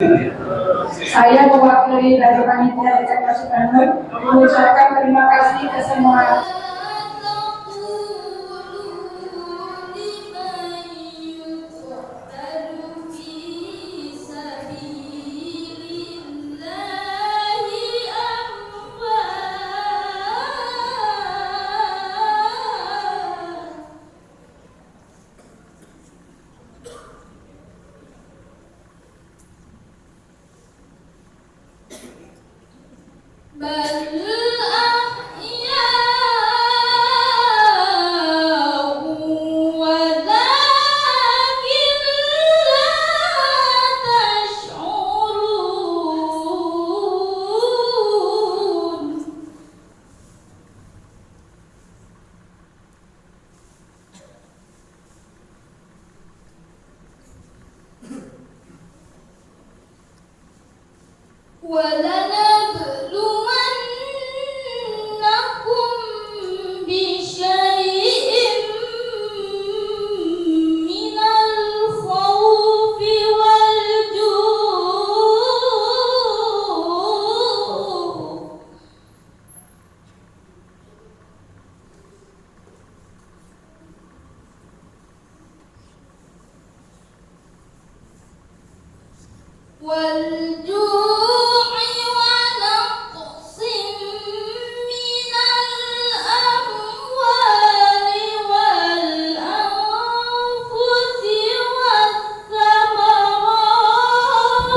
Saya mewakili dari panitia eksekusi Bandung mengucapkan terima kasih ke semua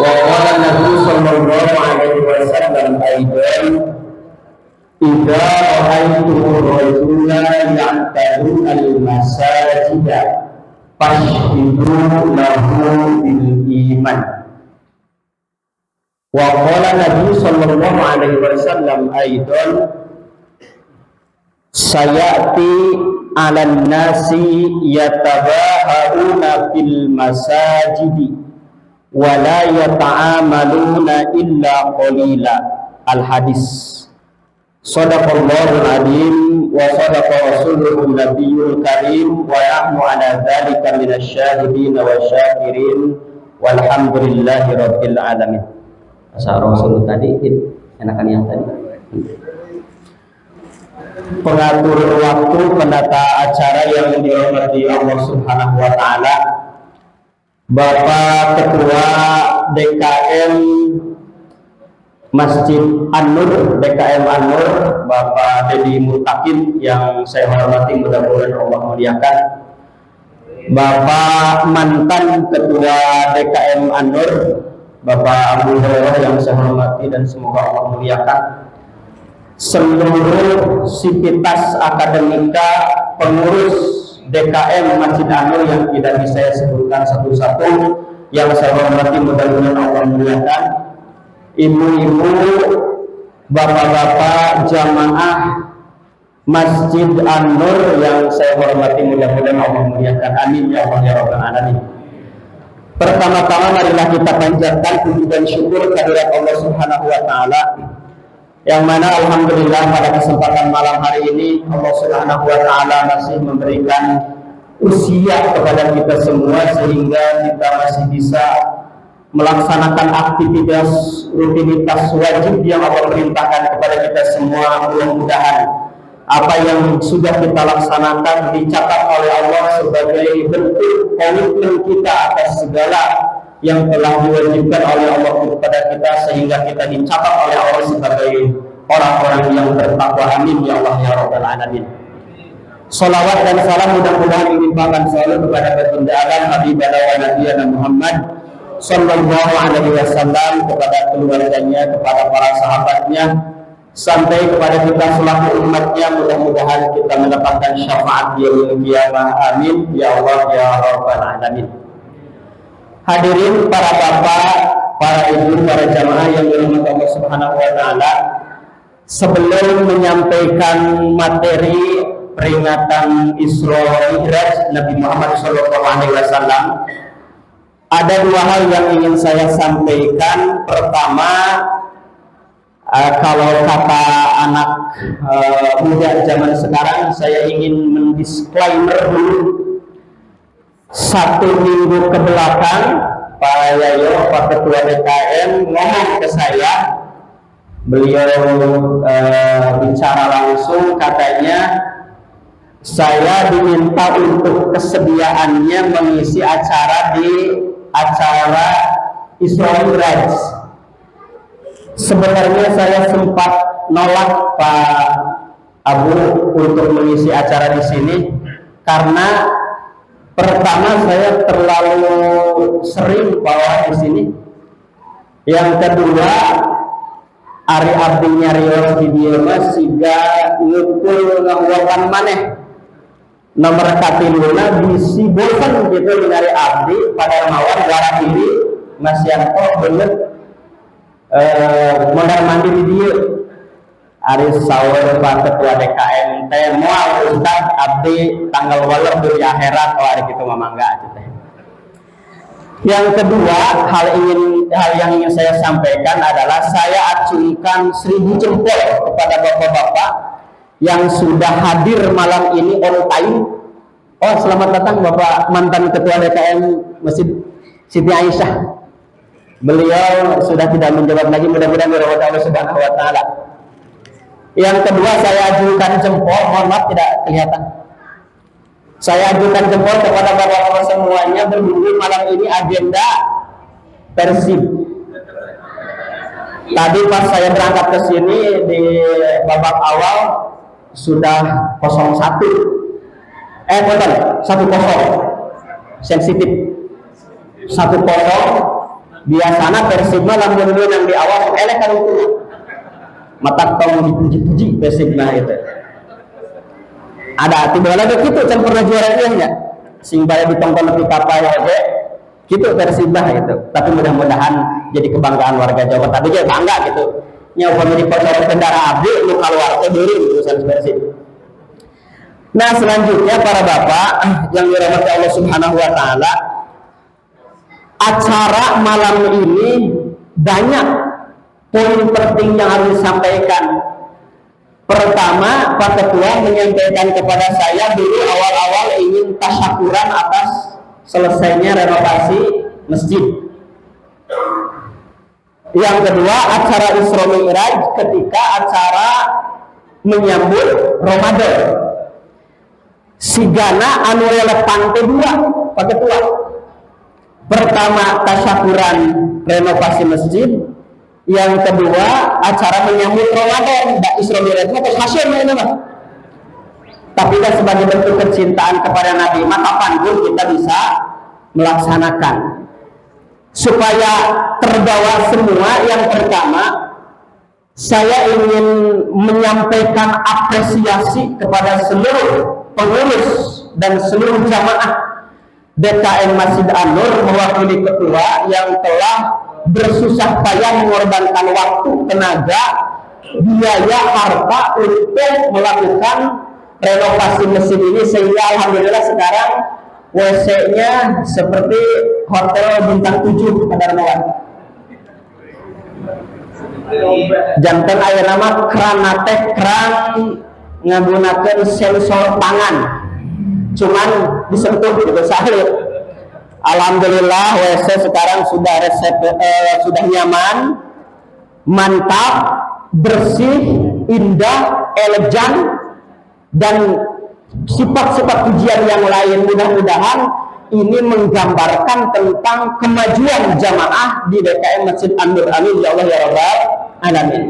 Waqala Nabi sallallahu alaihi wasallam aidan idza ra'aytumur rajula ya'tadu al-masajida fashhidu lahu bil iman. Waqala Nabi sallallahu alaihi wasallam aidan sayati 'alan nasi yatabahauna fil masajidi wala yata'amaluna illa qalila. Al-hadis. Shadaqallahul azim wa shadaqa rasuluhun nabiyul karim wa nahnu ala dzalika minasyahidin wa syakirin walhamdulillahi rabbil alamin. Asa Rasul tadi enakan yang tadi. Pengatur waktu, penata acara yang dihormati Allah Subhanahu wa taala, Bapak Ketua DKM Masjid An-Nur, DKM An-Nur, Bapak Dedi Mutakin yang saya hormati, mudah-mudahan Allah muliakan. Bapak mantan Ketua DKM An-Nur, Bapak Abu Hurairah yang saya hormati dan semoga Allah muliakan. Seluruh sivitas akademika, pengurus DKM Masjid An-Nur yang tidak bisa saya sebutkan satu-satu, yang saya hormati, mudah-mudahan Allah muliakan. Ibu-ibu, bapak-bapak jamaah Masjid An-Nur yang saya hormati, mudah-mudahan Allah muliakan. Amin ya Allah ya rabbal alamin. Pertama-tama marilah kita panjatkan puji dan syukur kehadirat Allah Subhanahu wa taala, yang mana alhamdulillah pada kesempatan malam hari ini Allah Subhanahu wa taala masih memberikan usia kepada kita semua sehingga kita masih bisa melaksanakan aktivitas rutinitas wajib yang Allah perintahkan kepada kita semua. Mudah-mudahan apa yang sudah kita laksanakan dicatat oleh Allah sebagai bentuk komitmen kita atas segala yang telah diwajibkan oleh Allah kepada kita, sehingga kita dicatat oleh Allah sebagai orang-orang yang bertakwa. Amin ya Allah ya rabbal alamin. Salawat dan salam mudah-mudahan dilimpahkan selalu kepada baginda alam Habibana wa Nabiyana Muhammad sallallahu alaihi wasallam, kepada keluarganya, kepada para sahabatnya, sampai kepada kita selaku umatnya. Mudah-mudahan kita mendapatkan syafaat yaumil qiyamah. Amin ya Allah ya rabbal alamin. Hadirin para bapak, para ibu, para jamaah yang dirahmati Allah Subhanahu wa taala, sebelum menyampaikan materi peringatan Isra Mi'raj Nabi Muhammad SAW, ada dua hal yang ingin saya sampaikan. Pertama, kalau kata anak muda zaman sekarang, saya ingin mendisklaimer dulu. 1 minggu ke belakang Pak Yayo, Pak Ketua DKM ngomong ke saya, beliau bicara langsung, katanya saya diminta untuk kesediaannya mengisi acara di acara Isra Mi'raj. Sebenarnya saya sempat nolak Pak Abu untuk mengisi acara di sini karena pertama saya terlalu sering bawa di sini. Yang kedua, Ari abdi nyarios di dieu mah siga ngumpul ngawulan maneh. Nomor katiluna bisi bosan gitu ningali abdi pada mawar garah diri Mas Yanto bener mondar mandi di dieu. Ari sawer Pak Ketua DKM teh moal Ustaz abdi tanggal 8 di akhirat oh ari kitu mah mangga teh. Yang kedua, hal yang ingin saya sampaikan adalah saya acungkan 1000 jempol kepada bapak-bapak yang sudah hadir malam ini on time. Oh, selamat datang Bapak mantan Ketua DKM Masjid Siti Aisyah. Beliau sudah tidak menjawab lagi, mudah-mudahan dirahmati Allah Subhanahu wa taala. Yang kedua, saya ajukan jempol, mohon maaf tidak kelihatan. Saya ajukan jempol kepada bapak-bapak semuanya berhubung malam ini agenda Persib. Tadi pas saya berangkat ke sini di babak awal sudah 0-1. Bukan, 1-0. Sensitif. 1-0. Biasanya Persib malam menang di awal elek kan mata tong dipuji-puji Persib nah itu. Ada tiba lagi gitu can pernah juara dia nya sing baya ditonton di kapal aja gitu Persibah itu. Tapi mudah-mudahan jadi kebanggaan warga Jawa. Tadi dia bangga gitu nya upami di kota kendara abdi lu keluar teh deui urusan Persib. Nah, selanjutnya para bapak yang dirahmati Allah Subhanahu wa taala, acara malam ini banyak poin penting yang harus disampaikan. Pertama, Pak Ketua menyampaikan kepada saya dulu awal-awal ingin tasyakuran atas selesainya renovasi masjid. Yang kedua, acara Isra Mi'raj ketika acara menyambut Ramadan. Sigana anu relevan kedua, Pak Ketua. Pertama, tasyakuran renovasi masjid. Yang kedua, acara menyambut Ramadan. Isra Mi'raj itu hasil ini mah. Tapi kan sebagai bentuk kecintaan kepada Nabi, maka kapanpun kita bisa melaksanakan. Supaya terbawa semua, yang pertama, saya ingin menyampaikan apresiasi kepada seluruh pengurus dan seluruh jamaah DKM Masjid An-Nur mewakili ketua yang telah bersusah payah mengorbankan waktu, tenaga, biaya, harta untuk melakukan renovasi masjid ini sehingga alhamdulillah sekarang WC-nya seperti hotel bintang 7 pada Ramadan. Jantan aya nama keran teh keran nggunakeun sensor tangan. Cuman disentuh gitu salib. Alhamdulillah WC sekarang sudah sudah nyaman, mantap, bersih, indah, elegan dan sifat-sifat pujian yang lain. Mudah-mudahan ini menggambarkan tentang kemajuan jamaah di DKM Masjid An-Nur. Amin ya Allah ya Rabbal alamin.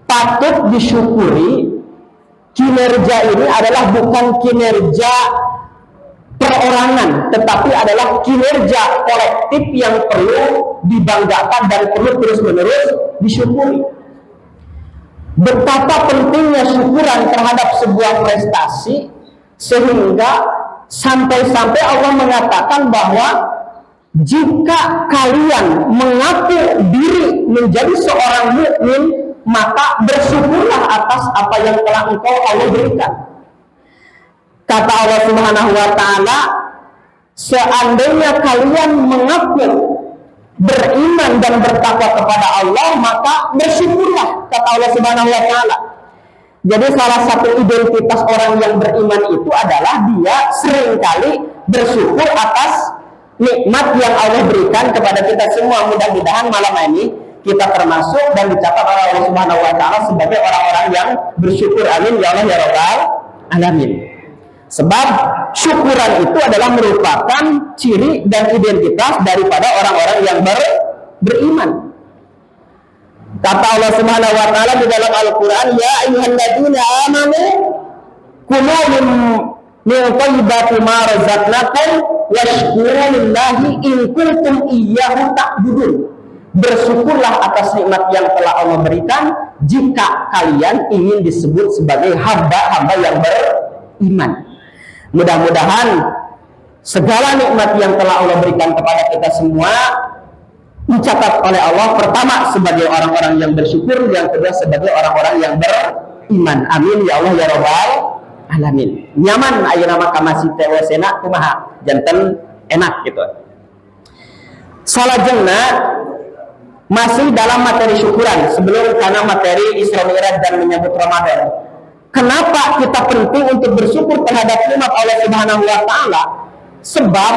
Patut disyukuri kinerja ini adalah bukan kinerja perorangan, tetapi adalah kinerja kolektif yang perlu dibanggakan dan perlu terus-menerus disyukuri. Betapa pentingnya syukuran terhadap sebuah prestasi sehingga sampai-sampai Allah mengatakan bahwa jika kalian mengaku diri menjadi seorang mukmin, maka bersyukurlah atas apa yang telah engkau Allah berikan. Kata Allah Subhanahu wa taala, seandainya kalian mengaku beriman dan bertakwa kepada Allah, maka bersyukurlah, kata Allah Subhanahu wa taala. Jadi salah satu identitas orang yang beriman itu adalah dia seringkali bersyukur atas nikmat yang Allah berikan kepada kita semua. Mudah-mudahan malam ini kita termasuk dan dicatat oleh Allah Subhanahu wa taala sebagai orang-orang yang bersyukur. Amin ya Allah ya rabbal alamin. Sebab syukuran itu adalah merupakan ciri dan identitas daripada orang-orang yang beriman. Kata Allah Subhanahu wa taala di dalam Al-Qur'an, ya ayyuhalladzina amanu kulu min thayyibati ma razaqnakum washkuru lillahi in kuntum iyyahu ta'budun. Bersyukurlah atas nikmat yang telah Allah berikan jika kalian ingin disebut sebagai hamba-hamba yang beriman. Mudah-mudahan segala nikmat yang telah Allah berikan kepada kita semua dicatat oleh Allah, pertama sebagai orang-orang yang bersyukur, yang kedua sebagai orang-orang yang beriman. Amin ya Allah ya rabbal alamin. Nyaman ayeuna mah ka masjid teh wesena kumaha? Janten enak gitu. Salajengna masih dalam materi syukuran sebelum karena materi Isra Mi'raj dan menyambut Ramadan. Kenapa kita penting untuk bersyukur terhadap nikmat Allah Subhanahu wa taala? Sebab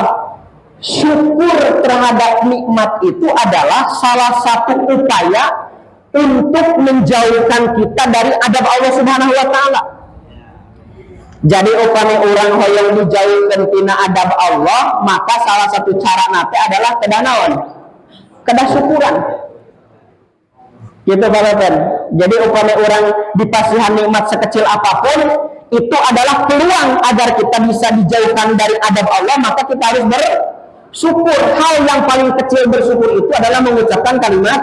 syukur terhadap nikmat itu adalah salah satu upaya untuk menjauhkan kita dari adab Allah Subhanahu wa taala. Jadi upami orang hoyong dijauhkan tina adab Allah, maka salah satu cara nate adalah kedanaon, kedah syukuran. Gitu Bapak. Jadi upami orang dipasihan nikmat sekecil apapun, itu adalah peluang agar kita bisa dijauhkan dari adab Allah, maka kita harus bersyukur. Hal yang paling kecil bersyukur itu adalah mengucapkan kalimat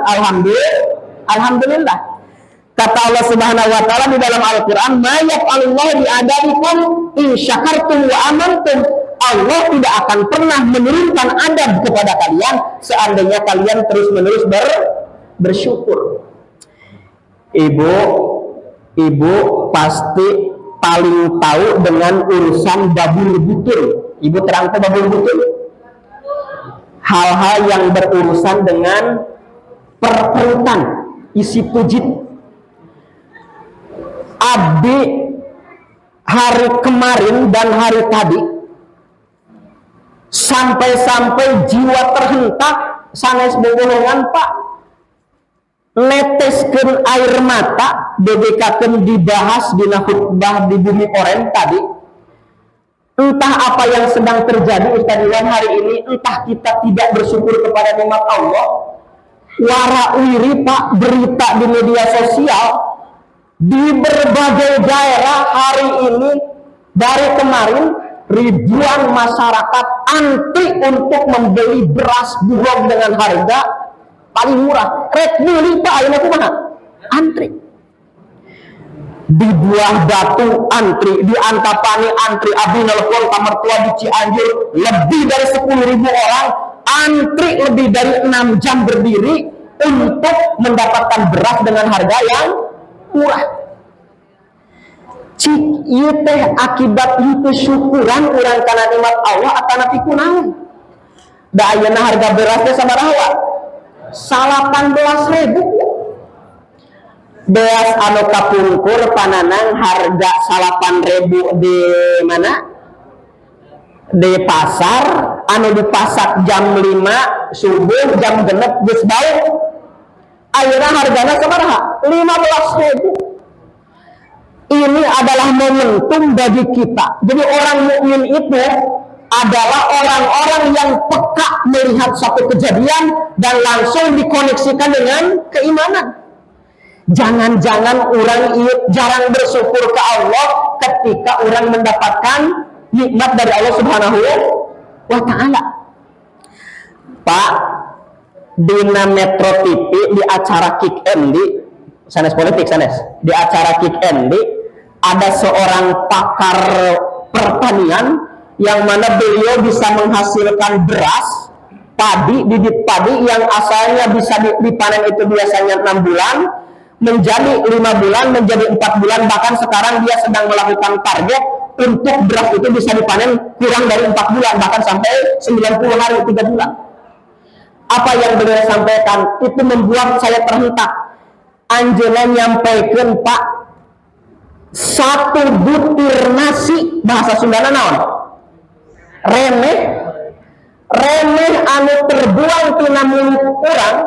alhamdulillah. Kata Allah Subhanahu wa taala di dalam Al-Qur'an, "Ma yaf'alullahu bi'adabikum in syakartum wa amantum." Allah tidak akan pernah menurunkan adab kepada kalian seandainya kalian terus-menerus bersyukur. Ibu pasti paling tahu dengan urusan babul butul. Ibu terang ke babul butul. Hal-hal yang berurusan dengan perperutan, isi pujit. Abdi hari kemarin dan hari tadi sampai-sampai jiwa terhentak sanes bobolongan Pak, neteskeun air mata dedekakeun dibahas dina khutbah di Bumi Oren tadi. Entah apa yang sedang terjadi Ustaz Iwan hari ini, entah kita tidak bersyukur kepada nikmat Allah. Wara-wiri Pak, berita di media sosial di berbagai daerah hari ini dari kemarin ribuan masyarakat antri untuk membeli beras bulog dengan harga paling murah. Rek beli Pak, ayeuna kumaha? Antri. Di Buah Batu antri, di Antapani antri, abdi nelpon ka mertua di Cianjur lebih dari 10.000 orang antri lebih dari 6 jam berdiri untuk mendapatkan beras dengan harga yang murah. Cik ieu teh akibat itu syukuran urang kana nikmat Allah atana pikunaon. Da ayeuna harga beras teh sabaraha? 18.000. Beras anu kapungkur pananang harga 8.000 di mana? Di pasar, anu dipasak jam 5 subuh jam genep geus bau. Ayeuna hargana sabaraha? 15.000. Ini adalah momentum bagi kita. Jadi orang mukmin itu adalah orang-orang yang peka melihat satu kejadian dan langsung dikoneksikan dengan keimanan. Jangan-jangan orang jarang bersyukur ke Allah ketika orang mendapatkan nikmat dari Allah Subhanahu wa taala. Pak, dina Metro TV di acara Kick Andy, sanes politik sanes, di acara Kick Andy ada seorang pakar pertanian yang mana beliau bisa menghasilkan beras, padi, bibit padi yang asalnya bisa dipanen itu biasanya 6 bulan, menjadi 5 bulan, menjadi 4 bulan, bahkan sekarang dia sedang melakukan target untuk beras itu bisa dipanen kurang dari 4 bulan, bahkan sampai 90 hari, 3 bulan. Apa yang beliau sampaikan itu membuat saya terhentak. Anjeunna nyampaikeun Pak, 1 butir nasi, bahasa Sundana naon? Remeh. remeh anu terbuang tina mulut orang,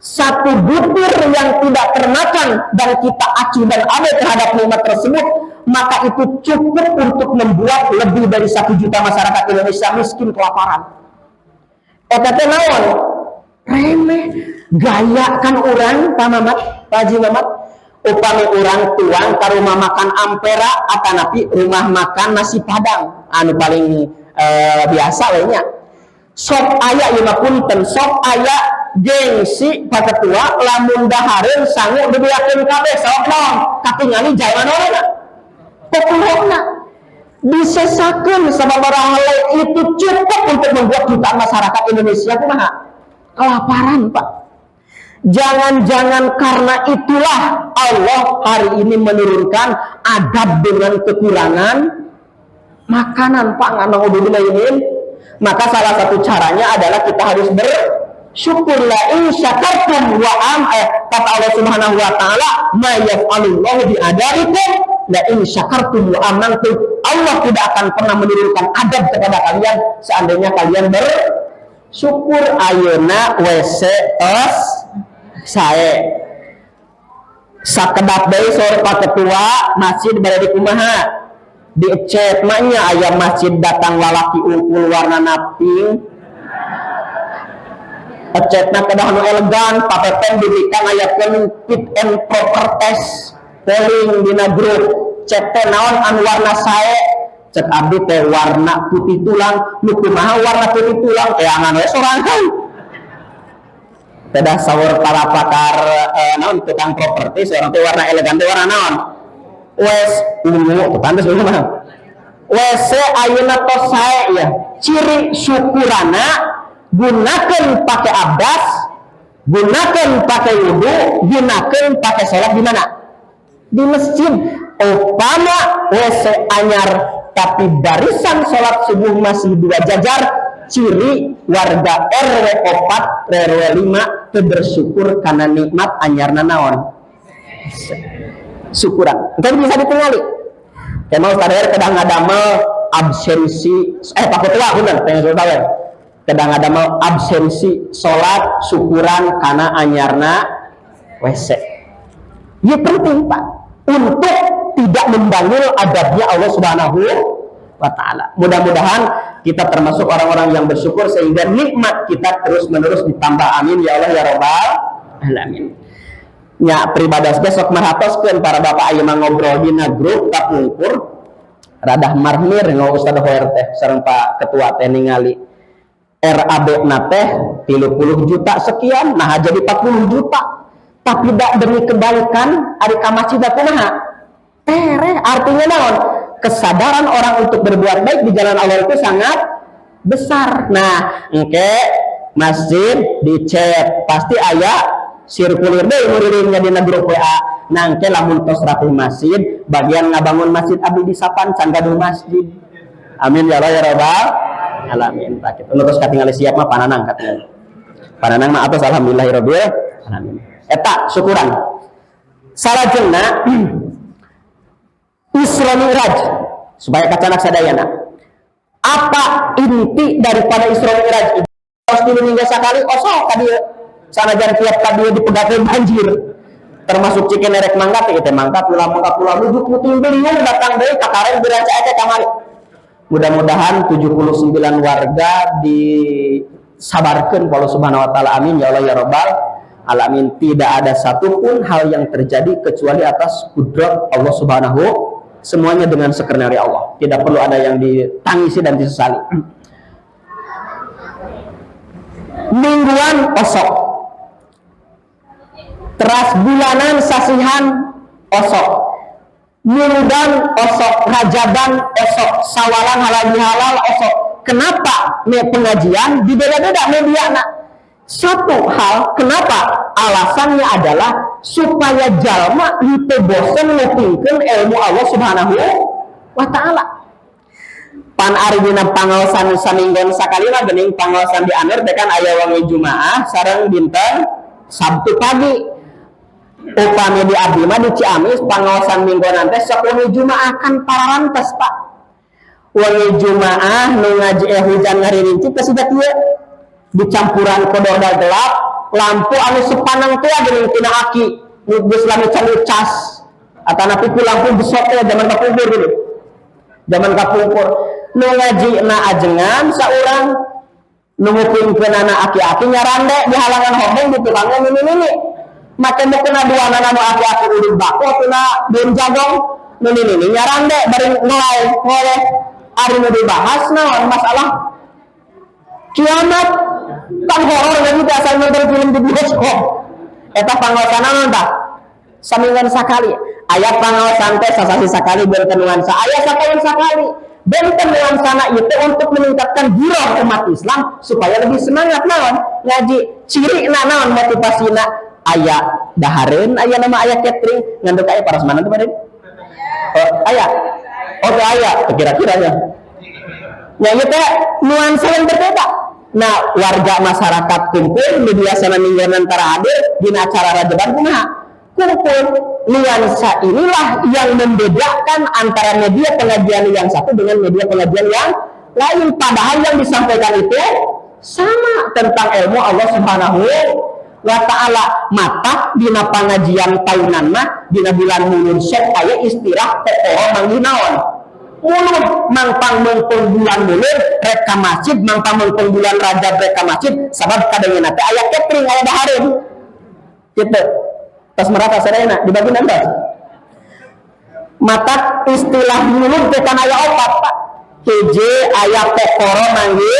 satu butir yang tidak termakan dan kita acuh dan abai terhadap nikmat tersebut, maka itu cukup untuk membuat lebih dari 1 juta masyarakat Indonesia miskin kelaparan. Eta teh naon? Remeh, gaya kan orang, Pak Mamat, Pak Haji Mamat, upami orang tuang ka rumah makan Ampera atanapi rumah makan nasi Padang, anu paling biasa we nya. Sok aya ieu mah punten, sok aya gengsi Pak Ketua lamun dahareun sangu dibiakeun kabeh sok naon, katingali jalan orangna. Pokokna disesakeun sababaraha itu cukup untuk membuat jutaan masyarakat Indonesia kumaha? Kelaparan, Pak. Jangan-jangan karena itulah Allah hari ini menurunkan adab dengan kekurangan makanan, Pak. Maka salah satu caranya adalah kita harus bersyukur. La in syakartum wa kata Allah Subhanahu wa taala, ma yaf'alullahu bi adabikum la in syakartum wa amantum. Allah tidak akan pernah menurunkan adab kepada kalian seandainya kalian bersyukur. Ayeuna WC tos sae sakedap deui saur Pak Ketua masjid bade kumaha dicet mahnya aya masjid datang lalaki unggul warna pink, ecetna kedah nu elegan, papepen diberikan ayakeun fit and proper test polling dina grup, cet teh naon anu warna sae, cek abdi teh warna putih tulang, nu kumaha warna putih tulang teh angan we sorangan. Tedah saur para pakar naon tukang properti seorang teh warna elegan teh warna naon? Wes ungu pantes we mah. WC ayeuna tos sae ya. Ciri syukurana gunakeun pake abdas, gunakeun pake wudu, gunakeun pake salat di mana? Di masjid. Upama WC anyar tapi barisan salat subuh masih 2 jajar, ciri warga RW 4 RW 5 teu bersyukur karena nikmat anyarna naon? Syukuran. Itu bisa ditingali. Emang sadar kadang ngadamel absensi Pak Ketua bener teh saudara. Kadang ngadamel absensi salat syukuran karena anyarna WC. Ieu penting, Pak, untuk tidak membangun adabnya Allah Subhanahu wa taala. Mudah-mudahan kita termasuk orang-orang yang bersyukur sehingga nikmat kita terus-menerus ditambah. Amin ya Allah ya rabbal alamin. Nya pribadas besok mahatoskeun para bapak ayeuna ngobrol dina grup kapungkur radah marmir ngau Ustaz Hoer teh sareng Pak Ketua teh ningali RAB na teh 30 juta sekian nah jadi 40 juta tapi dak demi kebaikan ari ka masjid kumaha tere artinya naon kesadaran orang untuk berbuat baik di jalan Allah itu sangat besar. Nah engke masjid dicet pasti aya sirkulir deh muridnya di grup WA nangke lamun tos rapi masjid bagian ngabangun masjid abdi di sapan can gaduh masjid. Amin ya Allah ya rabbal alamin. Tak kitu terus katingali siap mah pananang katanya. Pananang mah atos alhamdulillahirabbil alamin. Eta syukuran. Salajengna Isra Mi'raj supaya kacanak sadayana. Apa inti daripada Isra Mi'raj? Tos tilu minggu sakali osok ka dieu. Sanajan tiap kali dipegatkeun banjir termasuk cikeun erek mangkat teh mangkat ulah duduk puting beliung datang deui ka kareng beranca eta kamari. Mudah-mudahan 79 warga disabarkeun ku Allah Subhanahu wa taala. Amin ya Allah ya rabbal alamin. Tidak ada satupun hal yang terjadi kecuali atas kudrat Allah Subhanahu, semuanya dengan skenario Allah. Tidak perlu ada yang ditangisi dan disesali. Mingguan osok teras bulanan sasihan osok, mingguan osok, rajaban osok, sawalan halal halal osok. Kenapa pengajian dibeda-beda mediana? Satu hal, kenapa? Alasannya adalah supaya jalma henteu bosen ngupingkeun ilmu Allah Subhanahu wa taala. Pan ari dina pangaosan saminggon sakalina geuning pangaosan di Amer teh kan aya wangi Jumaah sareng dinten Sabtu pagi. Upami di abdi mah di Ciamis pangaosan minggonan teh 10 Jumaah kan pararantes, Pak. wangi Jumaah nu ngaji hujan ngaririnci kasida kieu dicampuran kodor gelap lampu anu sepanang teh geuning tina aki nu geus lami candu cas atana pipi lampu besok teh zaman kapungkur dulu zaman kapungkur nu ngaji na ajengan saurang nu ngupingkeun anak aki-aki nyarande di halangan hobeng di tukangnya nini make mau kena dua anak nu aki-aki udah bako tuna ben jagong nu nini nyarande bari ngoleh ari nu dibahas naon masalah kiamat kan horor lagi asal nonton film di bioskop eta pangaosan naon tah samingan sakali aya pangaosan teh sasasi sakali benten nuansa aya sakawan sakali benten nuansana itu untuk meningkatkan giroh umat Islam supaya lebih semangat naon ngaji ciri naon motivasina aya dahareun aya nama aya catering ngandung aya parasmanan teh badan aya oke aya kira-kira ya ieu teh nuansa yang berbeda. Nah, warga masyarakat kumpul di biasana mingguan antara hadir di acara Rajaban kumaha? Kumpul. Nuansa inilah yang membedakan antara media pengajian yang satu dengan media pengajian yang lain. Padahal yang disampaikan itu sama tentang ilmu Allah Subhanahu wa Ta'ala. Mata dina pengajian tahunan mah dina bulan mulud sok aya istilah kokoh manggi naon? Mulud mangpang mengpeng bulan mulud rek ka masjid mangpang mengpeng bulan Rajab rek ka masjid sabab kadangnya teh aya catering aya dahareun kitu tos merata sadayana dibagi nanti mata istilah mulud teh kan aya opat Pak hiji aya kokoro manggi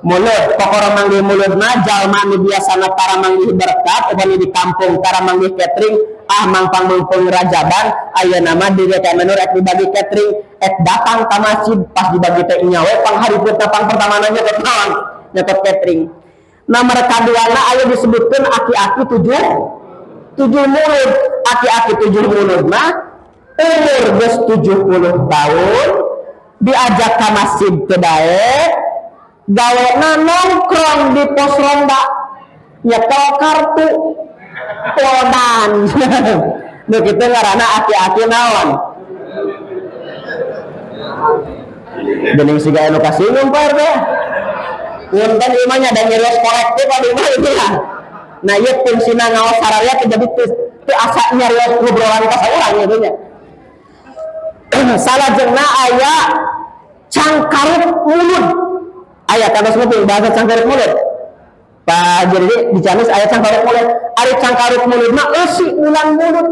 mulud kokoro manggi mulud mah jalma nu biasana tara manggi berkat upami di kampung tara manggi catering mangpang mengpeng Rajaban aya nama di rek menurut dibagi catering datang ke masjid pas dibagi teh nyawa panghariputna pang pertama nyokot naon nyokot catering nomor kaduana aya disebutkeun aki-aki 7 mulud aki-aki 7 mulud mah umur geus 70 tahun diajak ke masjid teh dae gawena nongkrong di pos ronda nyetel kartu poldan nu kitu ngaranna aki-aki naon geuning siga anu kasinggung Pak RT ngonten ieu mah nya nyerios kolektif anu mah itu lah nah ieu fungsina ngaos saraya teh jadi teu asa nyarios ngobrolan ka saurang ieu nya salajengna aya cangkarut mulud aya kana sebutin bahasa cangkarut mulud Pak jadi di Ciamis aya cangkarut mulud ari cangkarut mulud mah eusi bulan mulud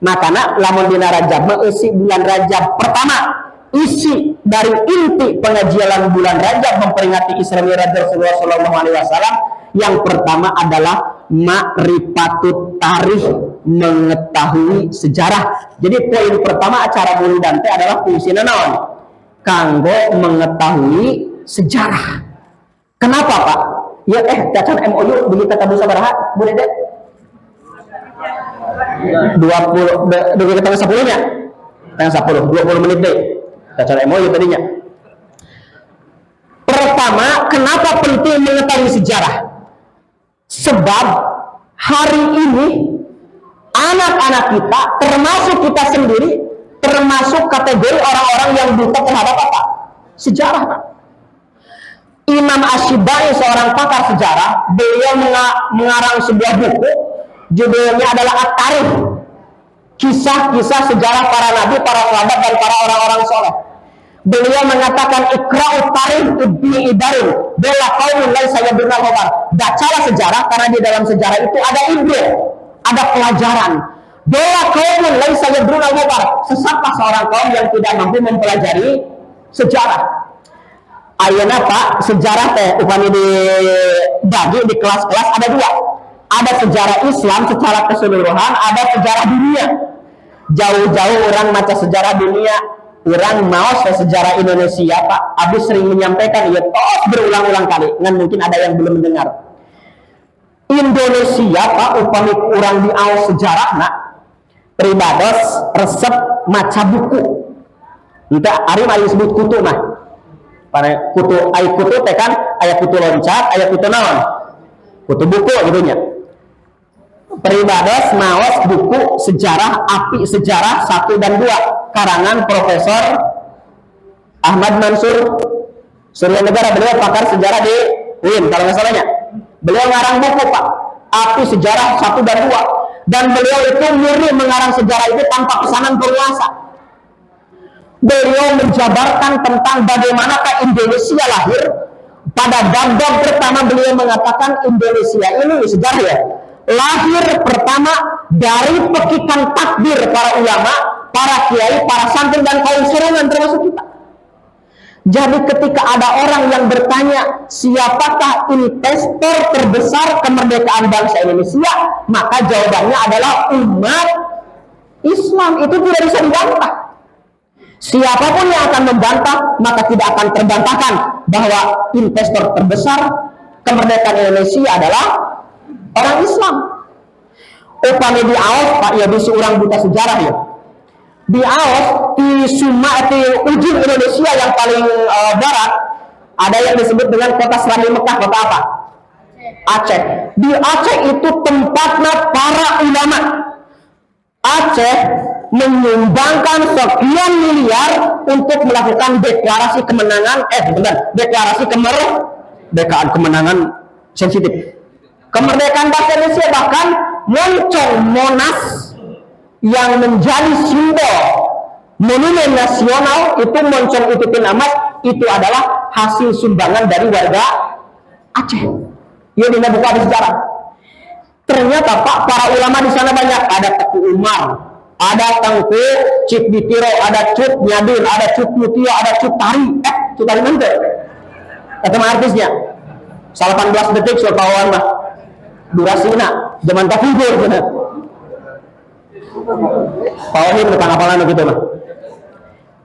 makana lamun dina Rajab mah eusi bulan Rajab pertama isi dari inti pengajian bulan Rajab memperingati Isra Mi'raj Rasulullah Shallallahu Alaihi Wasallam yang pertama adalah ma'rifatut tarikh mengetahui sejarah. Jadi poin pertama acara muludan teh adalah fungsina naon? Kanggo mengetahui sejarah. Kenapa Pak? Ya cacan MOU begitu kata sabaraha Bu Dede? 20 begitu tanggal 10 nya. Tanggal 10 20 menit deh. Acara MOU tadinya. Pertama, kenapa penting mengetahui sejarah? Sebab hari ini anak-anak kita, termasuk kita sendiri, termasuk kategori orang-orang yang buta terhadap apa? Sejarah, Pak. Imam Ash-Shibai, seorang pakar sejarah, beliau mengarang sebuah buku, judulnya adalah At-Tarikh. Kisah-kisah sejarah para nabi, para sahabat, dan para orang-orang soleh. Beliau mengatakan ikra'ut tarikh ibni idarin bela qaumin laisa yadruna khabar. Bacalah sejarah karena di dalam sejarah itu ada ibrah, ada pelajaran. Bela qaumin laisa yadruna khabar. Sesatlah seorang kaum yang tidak mampu mempelajari sejarah. Ayeuna Pak, sejarah teh upami dibagi di kelas-kelas ada dua. Ada sejarah Islam secara keseluruhan, ada sejarah dunia. Jauh-jauh orang maca sejarah dunia, orang maos sejarah Indonesia Pak. Abis sering menyampaikan, ya tos berulang-ulang kali, ngan mungkin ada yang belum mendengar. Indonesia Pak, upami orang di aos sejarah nak, pribados resep maca buku. Entah ari mah disebut kutu mah. Pada kutu ai kutu teh kan aya kutu loncat, aya kutu naon? Kutu buku gitu nya. Peribados maos buku sejarah api sejarah 1 dan 2 karangan Profesor Ahmad Mansur Surya Negara, beliau pakar sejarah di UIN kalau nggak salahnya. Beliau ngarang buku Pak, Api Sejarah 1 dan 2, dan beliau itu murni mengarang sejarah itu tanpa pesanan penguasa. Beliau menjabarkan tentang bagaimanakah Indonesia lahir. Pada bab pertama beliau mengatakan Indonesia ini sejarah ya, lahir pertama dari pekikan takdir para ulama, para kiai, para santri dan kaum surungan termasuk kita. Jadi ketika ada orang yang bertanya siapakah investor terbesar kemerdekaan bangsa Indonesia, maka jawabannya adalah umat Islam. Itu tidak bisa dibantah. Siapapun yang akan membantah maka tidak akan terbantahkan bahwa investor terbesar kemerdekaan Indonesia adalah orang Islam. Upami di Aos Pak ya, di seorang buta sejarah ya. Di Aos, di ujung Indonesia yang paling barat, ada yang disebut dengan kota Serambi Mekah. Kota apa? Aceh. Di Aceh itu tempatnya para ulama. Aceh menyumbangkan sekian miliar untuk melakukan deklarasi kemenangan, deklarasi kemerdekaan, kemenangan sensitif. Kemerdekaan bangsa Indonesia, bahkan Moncong Monas yang menjadi simbol monumen nasional itu, Moncong Itupin Amas, itu adalah hasil sumbangan dari warga Aceh. Ya, di buku ada sejarah. Ternyata Pak, para ulama di sana banyak. Ada Teku Umar, ada Tengku Cip Ditiro, ada Cut Nyadin, ada Cut Mutio, ada Cut Tari. Cut Tari nanti kata artisnya 18 detik soal kawan mah durasinya zaman tak figur bener. Pauhin tentang apalan gitu mah.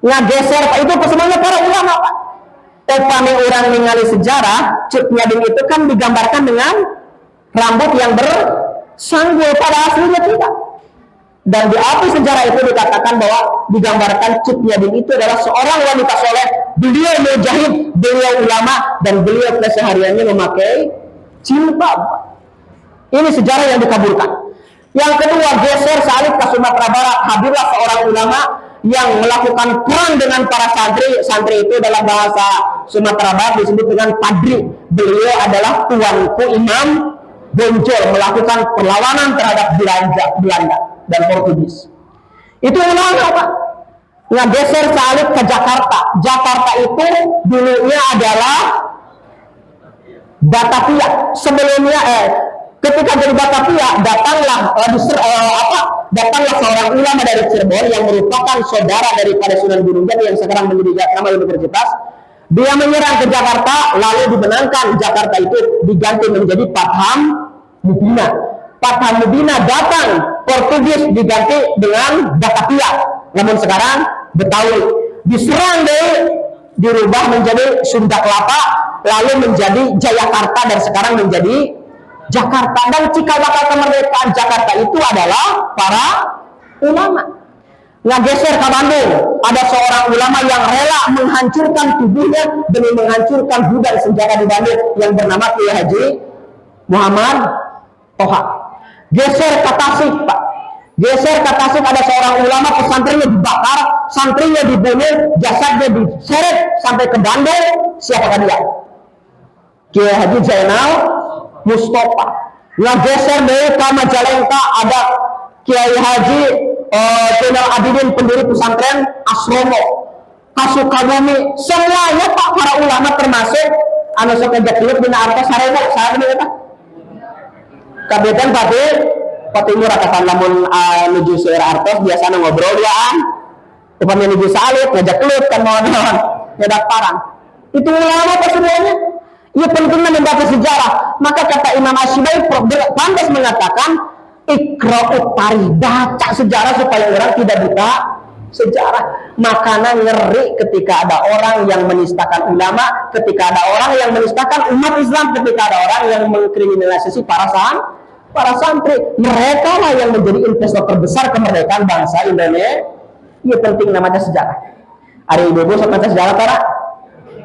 Ngageser Pak, itu semuanya para ulama Pak. Upami orang ningali sejarah, Cut Nyadin itu kan digambarkan dengan rambut yang bersanggul, pada aslinya tidak. Dan di Api Sejarah itu dikatakan bahwa digambarkan Cut Nyadin itu adalah seorang wanita soleh. Beliau mujahid, beliau ulama, dan beliau kesehariannya memakai jilbab. Ini sejarah yang dikabulkan. Yang kedua, geser salib ke Sumatera Barat. Hadirlah seorang ulama yang melakukan perang dengan para santri. Santri itu dalam bahasa Sumatera Barat disebut dengan padri. Beliau adalah tuanku Imam Bonjol, melakukan perlawanan terhadap Belanda dan Portugis. Itu ulama Pak. Ngegeser salib ke Jakarta. Jakarta itu dulunya adalah Batavia. Sebelumnya ketika jadi Batavia, datanglah seorang ulama dari Cirebon yang merupakan saudara daripada Sunan Gunung Jati yang sekarang menjadi nama universitas. Dia menyerang ke Jakarta, lalu dimenangkan. Jakarta itu diganti menjadi Patham Mubina. Patham Mubina datang, Portugis diganti dengan Batavia. Namun sekarang Betawi. Diserang dirubah menjadi Sunda Kelapa, lalu menjadi Jayakarta, dan sekarang menjadi Jakarta. Dan cikal bakal kemerdekaan Jakarta itu adalah para ulama. Ngegeser ke Bandung, ada seorang ulama yang rela menghancurkan tubuhnya demi menghancurkan gudang senjata di Bandung yang bernama Kiai Haji Muhammad Toha. Geser ke Tasik Pak. Geser ke Tasik, ada seorang ulama, pesantrennya dibakar, santrinya dibunuh, jasadnya diseret sampai ke Bandung. Siapakah dia? Kiai Haji Zainal Mustafa. Ngegeser dari ke Majalengka, ada Kiai Haji Zainal Abidin, pendiri pesantren Asromo. Kasukabumi, semuanya Pak para ulama, termasuk anu sok ngejak dina artos sarena saha eta. Kabetan Pak Timur katakan lamun nuju seueur artos biasana ngobrol diaan. Upami nuju salib ngajak kelut kan mohon nyedak parang. Itu ulama Pak semuanya. Ia pentingnya membaca sejarah. Maka kata Imam Asy-Syibai pantas mengatakan iqra'ut tarikh, baca sejarah supaya orang tidak buta sejarah. Makanya ngeri ketika ada orang yang menistakan ulama, ketika ada orang yang menistakan umat Islam, ketika ada orang yang mengkriminalisasi para santri. Mereka lah yang menjadi investor terbesar kemerdekaan bangsa Indonesia. Iya penting namanya sejarah. Hari ibu sok baca sejarah para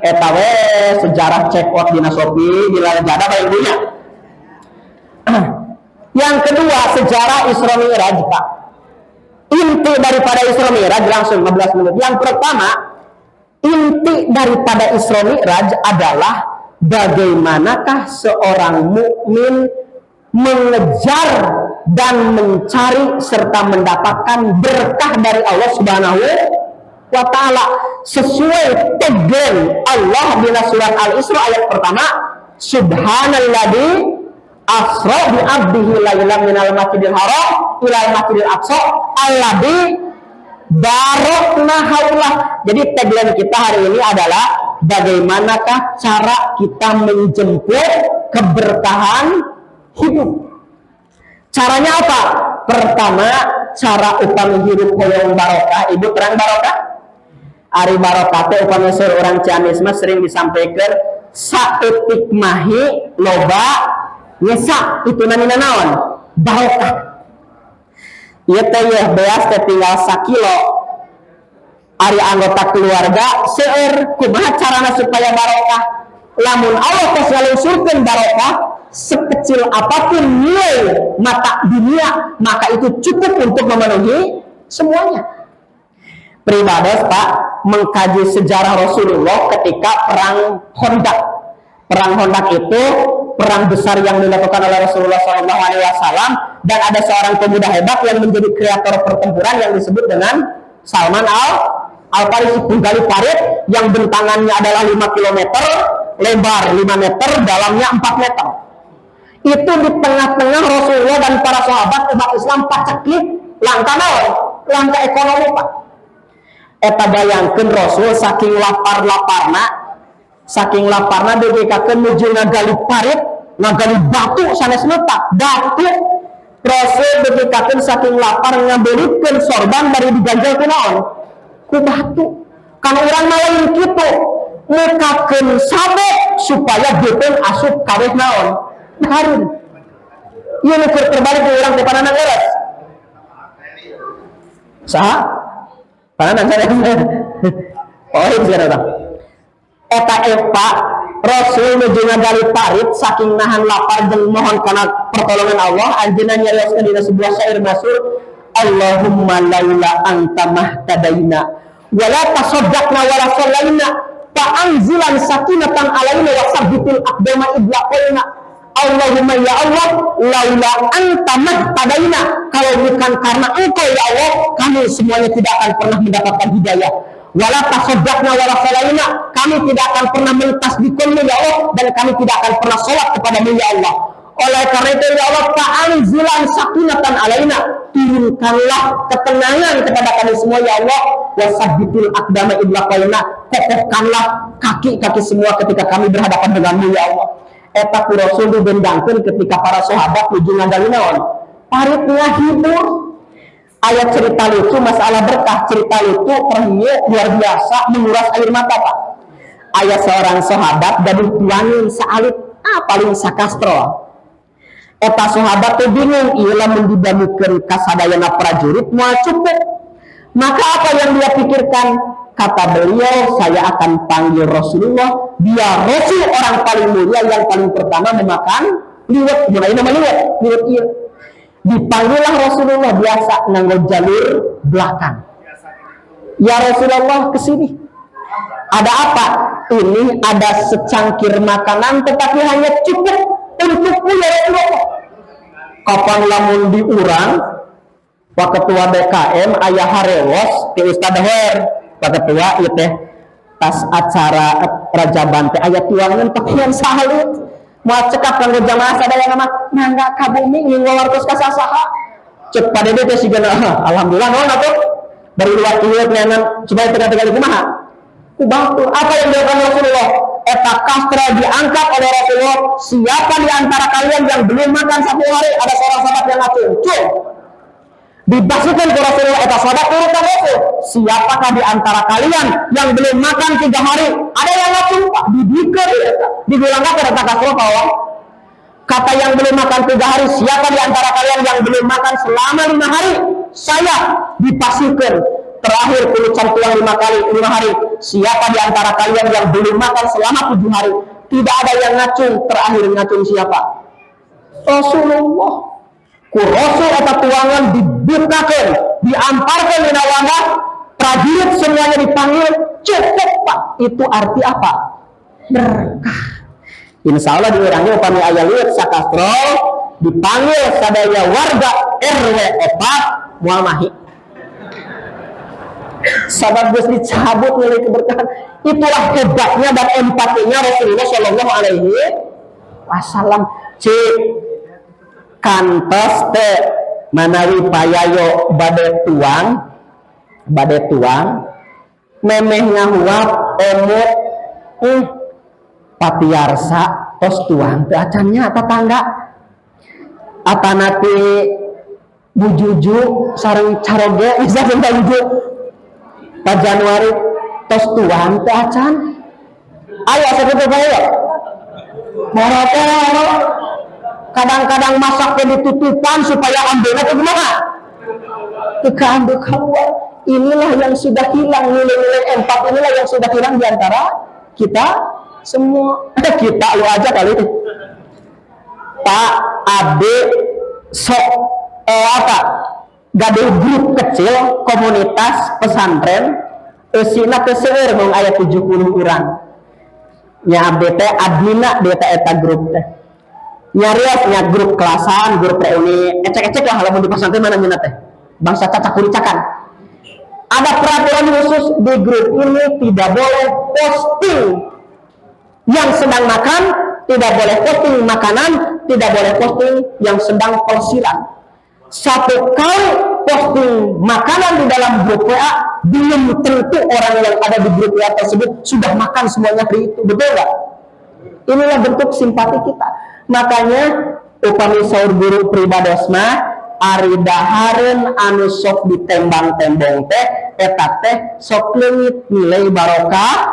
etawe sejarah check out di Shopee di Lazada bae punya. Yang kedua, sejarah Isra Mi'raj Pak. Inti daripada Isra Mi'raj langsung 15 menit. Yang pertama, inti daripada Isra Mi'raj adalah bagaimanakah seorang mukmin mengejar dan mencari serta mendapatkan berkah dari Allah Subhanahu wa ta'ala sesuai tagline Allah di surat Al-Isra ayat pertama, subhanalladzi asra bi 'abdihi lailan minal masjidil haram ilal masjidil aqsa alladzi barakna haulah. Jadi tagline kita hari ini adalah bagaimanakah cara kita menjemput keberkahan hidup. Caranya apa? Pertama, cara upami hidup hoyong barokah. Ibu terang barokah? Ari barokah teh upami seorang Ciamis mah sering disampaikan saeutik mahi loba nyesa itu namina naon? Barokah. Ieu teh yeuh beas teh tinggal 1 kilo. Ari anggota keluarga seueur kumaha carana supaya barokah? Lamun Allah tos ngalusurkeun barokah sekecil apapun nilai mata dunia, maka itu cukup untuk memenuhi semuanya. Pribados Pak, mengkaji sejarah Rasulullah ketika perang Khandaq. Perang Khandaq itu perang besar yang dilakukan oleh Rasulullah SAW, dan ada seorang pemuda hebat yang menjadi kreator pertempuran yang disebut dengan Salman Al-Farisi, penggali parit yang bentangannya adalah 5 km, lebar 5 meter, dalamnya 4 meter. Itu di tengah-tengah Rasulullah dan para sahabat umat Islam paceklik langkah naon? Langkah ekonomi Pak. Eta bayangkeun Rasul saking laparna dibekakeun nuju ngagali parit, ngagali batu sanes letak batu. Rasul dibekakeun saking lapar ngabelikeun sorban bari diganjel ku naon? Ku batu. Kan urang mah lain kitu, mukakeun sabuk supaya beuteung asup kaweh naon? Harun. Ieu nu terbalik ku urang teh panana leres. Saha? Panana saya. Oh, itu cenah. Eta Eva Rasul nuju ngagali parit saking nahan lapar jeung mohon kana pertolongan Allah, anjeunna nyarioskeun dina sebuah syair masyhur, Allahumma laula anta mahtadaina wala tasaddaqna wala sallaina fa anzilan sakinatan alaina wa sabbitil aqdama idlaqaina. Allahumma ya Allah, laula anta mahtadaina, kalau bukan karena engkau ya Allah, kami semuanya tidak akan pernah mendapatkan hidayah. Wala tasaddaqna wala sallaina, kami tidak akan pernah mentasbihkanmu ya Allah, dan kami tidak akan pernah salat kepadamu ya Allah. Oleh karena itu ya Allah, fa'anzilan sakinatan alaina, turunkanlah ketenangan kepada kami semua ya Allah, wasabbitul aqdama idlaqaina, kokohkanlah kaki-kaki semua ketika kami berhadapan denganmu ya Allah. Eta ku Rasul dibendangkeun ketika para sahabat nuju ngagali naon? Paritnya hibur. Ayat cerita lucu masalah berkah, cerita lucu perhiu luar biasa menguras air mata Pak. Ayat seorang sahabat gaduh tuangin saalit paling sakastro. Eta sahabat teh bingung, ieu lamun dibandingkeun ka sadayana prajurit moal cukup. Maka apa yang dia pikirkan? Kata beliau, saya akan panggil Rasulullah, dia Rasul orang paling mulia yang paling pertama memakan liwet. Mulai nama liwet iya. Dipanggillah Rasulullah biasa nganggo jalur belakang. Ya Rasulullah, kesini. Ada apa? Ini ada secangkir makanan tetapi hanya cukup untukmu ya Rasulullah. Kapan lamun diurang, Pak Ketua BKM Ayah Harewos ke Ustad Her, Pak Ketua ieu teh tas acara Rajaban teh aya tuangan pakaian sahalit. Moal cekap kanggo jamaah sadaya mah mangga ka bumi ngingwartos ka sasaha. Cek padede teh sigana alhamdulillah naon atuh. Bari luar kieu neangan supaya tengah-tengah kumaha? Ku batu. Apa yang dilakukan Rasulullah? Eta kastra diangkat oleh Rasulullah. Siapa di antara kalian yang belum makan 1 hari? Ada seorang sahabat yang ngatur. Dibasuhkan ke Rasulullah, eta sahabat urutan Rasul. Siapakah di antara kalian yang belum makan 3 hari? Ada yang ngatur Pak, dibikir digulangkan pada takasroh bawah. Kata yang belum makan 3 hari, siapa di antara kalian yang belum makan selama 5 hari? Saya dipasihkan. Terakhir kurucan tuang 5 hari. Siapa di antara kalian yang belum makan selama 7 hari? Tidak ada yang ngacung. Terakhir ngacung siapa? Rasulullah. Ku Rasul atau tuangan dibukakan, diamparkan di nawana, prajurit semuanya dipanggil, cukup Pak. Itu arti apa? Berkah. Insya Allah diurangi upami aya liut sakastrol dipanggil sadaya warga RW 4 moal mahi. Sabab geus dicabut nilai keberkahan. Itulah hebatnya dan empatinya Rasulullah Shallallahu Alaihi Wasallam. Cik kantos teh manawi payayo bade tuang memeh ngahuap emut patiarsa tos tuang teh acannya tetangga apa nanti bujuju sareng caroge bisa cinta buju Pak Januari tos tuang teh acan ayo seperti payo moroteh kadang-kadang masaknya ditutupan supaya ambilnya ke gimana? Keambil keluar. Inilah yang sudah hilang, nilai-nilai empat inilah yang sudah hilang diantara kita semua. Kita lu aja kali itu. Pak Ade sok gaduh grup kecil komunitas pesantren eusina teh seueur mung aya 70 urang. Nya abdi teh adminna di eta grup teh. Nyariasnya grup kelasan, grup reuni, ecek-ecek lah kalau mau di pesantren mana minat teh. Bangsa cacak-kuricakan. Ada peraturan khusus di grup ini tidak boleh posting yang sedang makan, tidak boleh posting makanan, tidak boleh posting yang sedang pelesiran. Satu kali posting makanan di dalam grup WA, belum tentu orang yang ada di grup WA tersebut sudah makan semuanya hari itu, betul nggak? Inilah bentuk simpati kita. Makanya upami saur guru pribados mah ari dahareun anu sok ditembang-tembong teh eta teh sok leungit nilai barokah.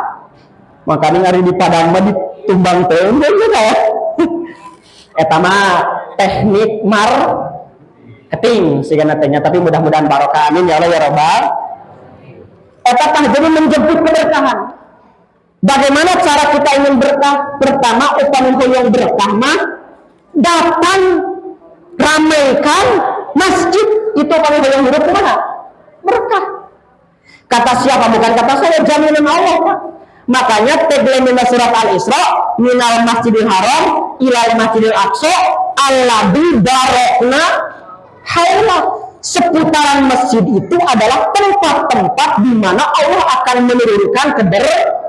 Makanya ari di Padang mah ditumbang-tembong ya. Eta mah teknik marketing sigana teh nya, tapi mudah-mudahan barokah amin ya Allah ya Rabbal. Eta tah jadi menjemput keberkahan. Bagaimana cara kita ingin berkah? Pertama, upami hoyong berkah mah datang ramaikan masjid. Itu upami hoyong hidup kemana? Berkah. Kata siapa? Bukan kata saya, jaminan Allah Pak. Makanya tagline surat Al-Isra, minal masjidil haram ilal masjidil aqsa alladzi barakna haulah. Seputaran masjid itu adalah tempat-tempat di mana Allah akan menurunkan keberkahan.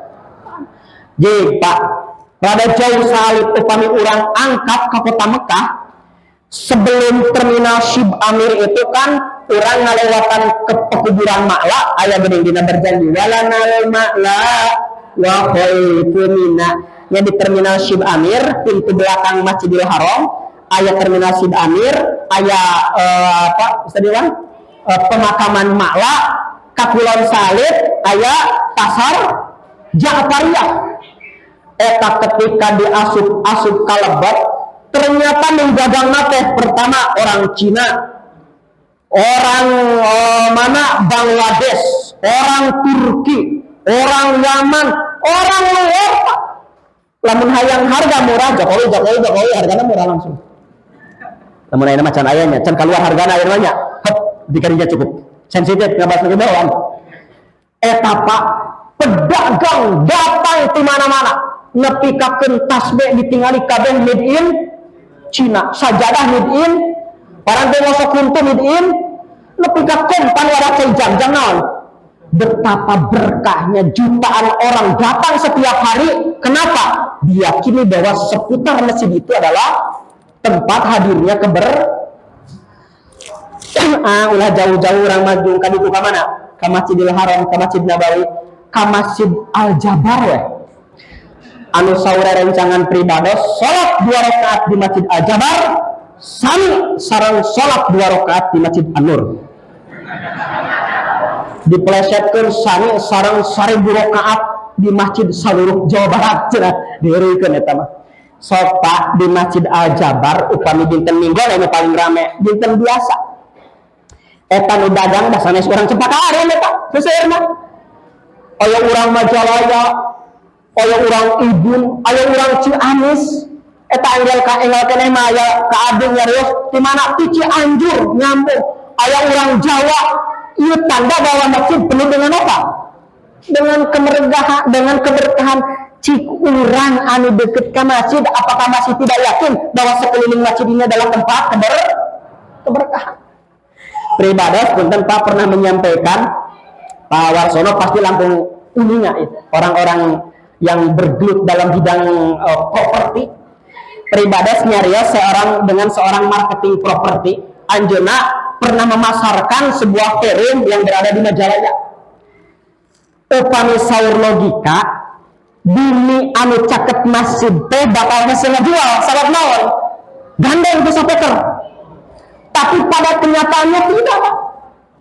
Jadi Pak, pada jauh salib upami orang angkat ke kota Mekah, sebelum terminal Shib Amir itu kan orang ngalewatan ke pekuburan Ma'la, ayah gede dina berjanji walanal Ma'la wa khaifunina. Ya di terminal Shib Amir, pintu belakang Masjidil Haram, ayah terminal Shib Amir, ayah pemakaman Ma'la, kakulon salib, ayah pasar Ja'fariyah. Eta ketika diasup kalebet, ternyata menjagang nate pertama orang Cina, orang Bangladesh, orang Turki, orang Yaman, orang luar. Lamun hayang harga murah, Jokowi harganya murah langsung. Lamun ayeuna macan ayahnya, can keluar hargana ayeuna nya, hep dikarinya cukup. Sensitif ngabas lagi bawaan. Eta Pak, pedagang datang di mana-mana. Nepi kakeun tasbih ditingali kabeh made in Cina, sajadah made in, parang teh ngosok kuntu made in, nepi ka kompan wadah cai jangjang naon. Betapa berkahnya jutaan orang datang setiap hari. Kenapa? Diyakini bahwa seputar masjid itu adalah tempat hadirnya ulah jauh-jauh orang maju ka ditu ka mana? Ka Masjidil Haram, ka Masjid Nabawi, ka Masjid Al-Jabar we. Anu saure rencangan pribados salat 2 rakaat di Masjid Al-Jabar sami sareng salat 2 rakaat di Masjid An-Nur. Diplesetkeun sami sareng 1000 rakaat di Masjid Saluruh Jawa Barat cenah dieureuykeun eta mah. Sok Pak di Masjid Al-Jabar upami dinten Minggon anu paling rame, dinten biasa. Eta nu dagang da sanes urang Cempaka Areun eta, seueur mah. Aya urang Majalaya, aya urang Ibun, aya urang Ciamis, eta enggal keneh mah aya ka Adung nyarios di mana ti Cianjur nyambung, aya urang Jawa, ieu tanda bahwa masjid penuh dengan apa? dengan keberkahan, cik urang anu deket ke masjid, apakah masih tidak yakin bahwa sekeliling masjid ini adalah tempat keberkahan? Peribadas punten Pak pernah menyampaikan, Pak Warsono pasti langsung uninga orang-orang yang bergelut dalam bidang properti. Peribadas nyarios dengan seorang marketing properti, anjeunna pernah memasarkan sebuah forum yang berada di Majalaya. Upami saur logika bumi anu caket masjid teh bakal hasil ngejual sabab naon gandeng itu sapeker, tapi pada kenyataannya tidak.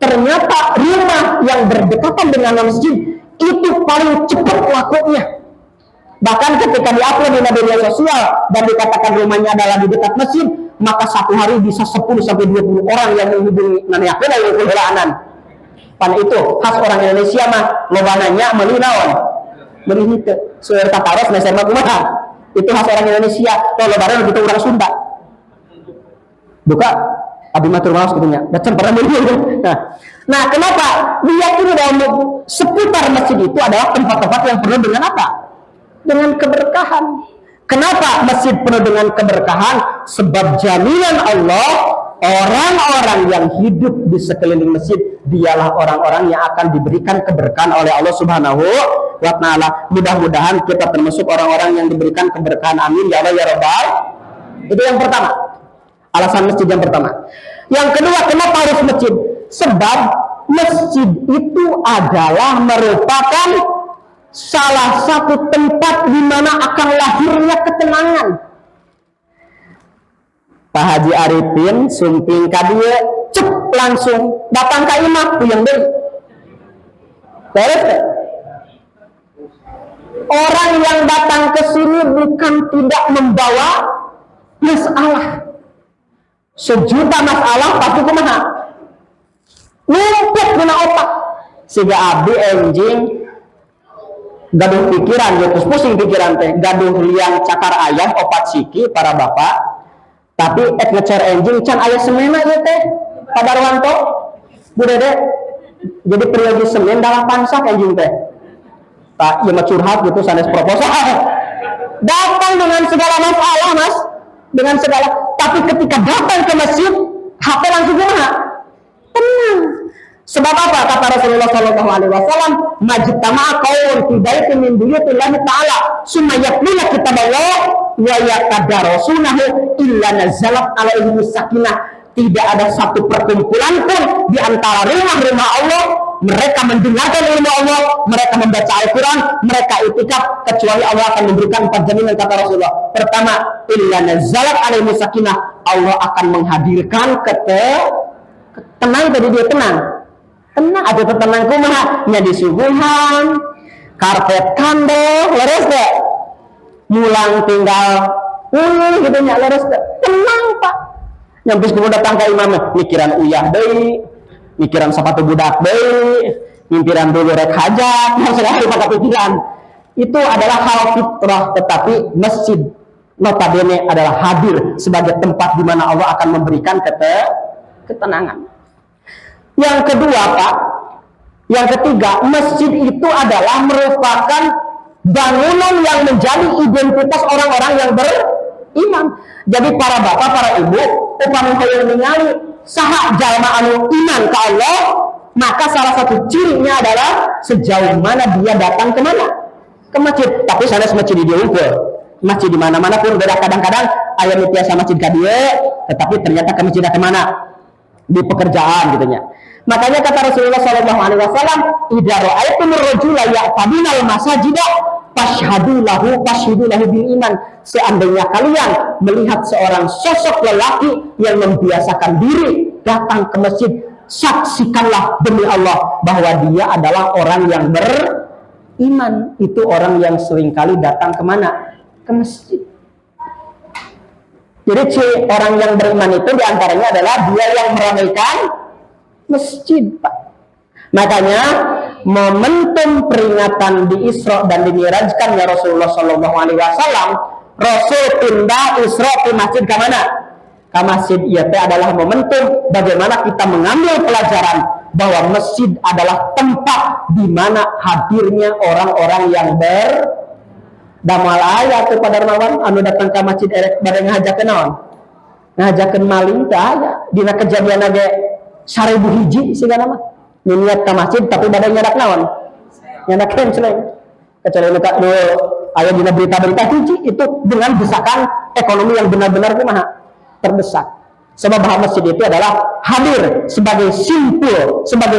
Ternyata rumah yang berdekatan dengan masjid itu paling cepat lakunya. Bahkan ketika diupload di media sosial dan dikatakan rumahnya adalah di dekat masjid, maka satu hari bisa 10-20 orang yang menghubungi nanyakeun aya keulaanan. Pan itu khas orang Indonesia mah lobananya meuli naon? Meuli henteu. Seueur tataros meser mah kumaha? Itu khas orang Indonesia. Tong lobanan gitu orang Sunda. Buka abi matur maos kitu nya. Da can pernah meuli. Nah, kenapa? Diyakini bahwa seputar masjid itu adalah tempat-tempat yang penuh dengan apa? Dengan keberkahan. Kenapa masjid penuh dengan keberkahan? Sebab jaminan Allah, orang-orang yang hidup di sekeliling masjid dialah orang-orang yang akan diberikan keberkahan oleh Allah Subhanahu wa Ta'ala. Mudah-mudahan kita termasuk orang-orang yang diberikan keberkahan. Amin ya Allah ya Rabbal. Itu yang pertama. Alasan masjid yang pertama. Yang kedua, kenapa harus masjid? Sebab masjid itu adalah merupakan salah satu tempat di mana akan lahirnya ketenangan. Pak Haji Arifin sumping ka dieu cep langsung datang ka imah puyeng deui. Beres. Orang yang datang ke sini bukan tidak membawa masalah. Sejuta masalah pasti kumaha? Numpuk dina otak. Siga abdi enjing gaduh pikiran, terus pusing pikiran teh, gaduh liang cakar ayam opat siki para bapak, tapi ngecer enjing can aya semena ieu teh Padarwanto budede jadi periode semen dalam pansak enjing teh tak ieu mah curhat gitu sanes proposal datang dengan segala masalah mas, dengan segala, tapi ketika datang ke masjid HP langsung kumaha? Tenang. Sebab apa? Kata Rasulullah sallallahu alaihi wasallam, majtama'a qaum fi baitin min buyutillahi ta'ala summa yatluna kitaballah wa yatadarasunahu illa nazalat alaihim sakinah. Tidak ada satu perkumpulan pun di antara rumah-rumah Allah mereka mendengarkan ilmu Allah, mereka membaca Al-Quran, mereka itikaf, kecuali Allah akan memberikan 4 jaminan kata Rasulullah. Pertama, illa nazalat alaihim sakinah, Allah akan menghadirkan tenang. Tadi dia tenang aja tenang kumaha nya disuguhan karpet kandel leres deh mulang tinggal gitu nya leres deh tenang pak nyampe kudu datang ka imam mikiran uyah deui mikiran sepatu budak deui mimpiran dulu rek hajat segala pada pikiran itu adalah hal fitrah. Tetapi masjid notabene adalah hadir sebagai tempat di mana Allah akan memberikan ketenangan. Yang kedua Pak, yang ketiga, masjid itu adalah merupakan bangunan yang menjadi identitas orang-orang yang beriman. Jadi para bapak, para ibu, upami hayang ningali saha jalma anu iman ke Allah, maka salah satu cirinya adalah sejauh mana dia datang ke mana? Ke masjid. Tapi sanes masjid di dieu masjid di mana-mana pun beda. Kadang-kadang aya nu tiasa masjid ka dieu, tetapi ternyata ke masjid ke mana? Di pekerjaan gitu nya. Makanya kata Rasulullah sallallahu alaihi wasallam, "Idza ra'aitumur rajula ya'tabinal masajida fashhadu lahu bil iman." Seandainya kalian melihat seorang sosok lelaki yang membiasakan diri datang ke masjid, saksikanlah demi Allah bahwa dia adalah orang yang beriman. Itu orang yang seringkali datang kemana? Ke masjid. Jadi orang yang beriman itu diantaranya adalah dia yang meramaikan masjid, Pak. Makanya momentum peringatan di Isra dan dimirajkan ya Rasulullah Shallallahu Alaihi Wasallam, Rasul pindah Isra ke masjid ke mana? Ke masjid. Ia adalah momentum bagaimana kita mengambil pelajaran bahwa masjid adalah tempat di mana hadirnya orang-orang yang damal aya teu pada naon anu datang ke masjid erek bade ngahajakeun naon? Ngahajakeun maling teu aya. Dina kejadian ge 1000 hiji sigana mah. Niat ka masjid tapi bade nyadak naon? Nyadak kenceleng. Kecuali nu aya dina berita-berita hiji itu dengan desakan ekonomi yang benar-benar kumaha? Terdesak. Sebab bahwa masjid itu adalah hadir sebagai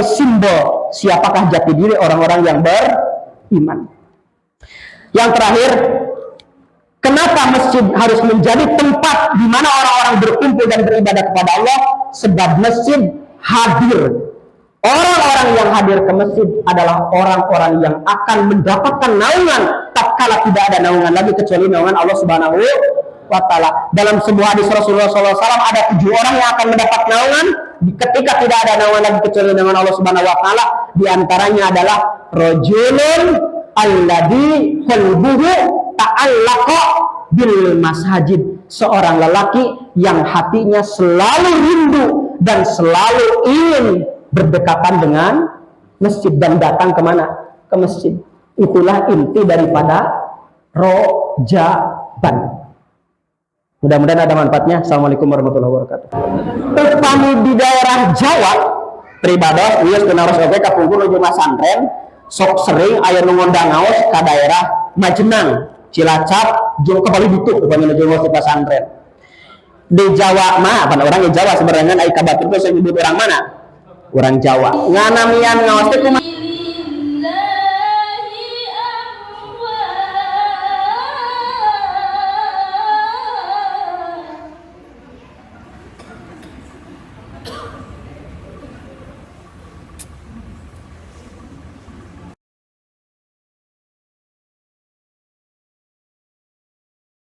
simbol siapakah jati diri orang-orang yang beriman. Yang terakhir, kenapa masjid harus menjadi tempat di mana orang-orang berkumpul dan beribadah kepada Allah? Sebab masjid hadir. Orang-orang yang hadir ke masjid adalah orang-orang yang akan mendapatkan naungan tatkala tidak ada naungan lagi kecuali naungan Allah Subhanahu wa Ta'ala. Dalam sebuah hadis Rasulullah SAW ada 7 orang yang akan mendapat naungan ketika tidak ada naungan lagi kecuali naungan Allah Subhanahu wa Ta'ala. Di antaranya adalah rajulun alladhi qalbuhu ta'allaqa bil masajid, seorang lelaki yang hatinya selalu rindu dan selalu ingin berdekatan dengan masjid dan datang kemana? Ke masjid. Itulah inti daripada rojaban. Mudah-mudahan ada manfaatnya. Assalamualaikum warahmatullahi wabarakatuh. Upami di daerah Jawa pribados wios kenaros oge kapungkur nuju masantren sok sering aya nu ngondang ngaos ka daerah Majenang, Cilacap, jeung Kebali Ditu upami nuju ngaos di pasantren. Di Jawa mah pan orang di Jawa sebenarnya ai kabatur teh nyebut orang mana? Orang Jawa. Nganamian ngaos teh kumaha?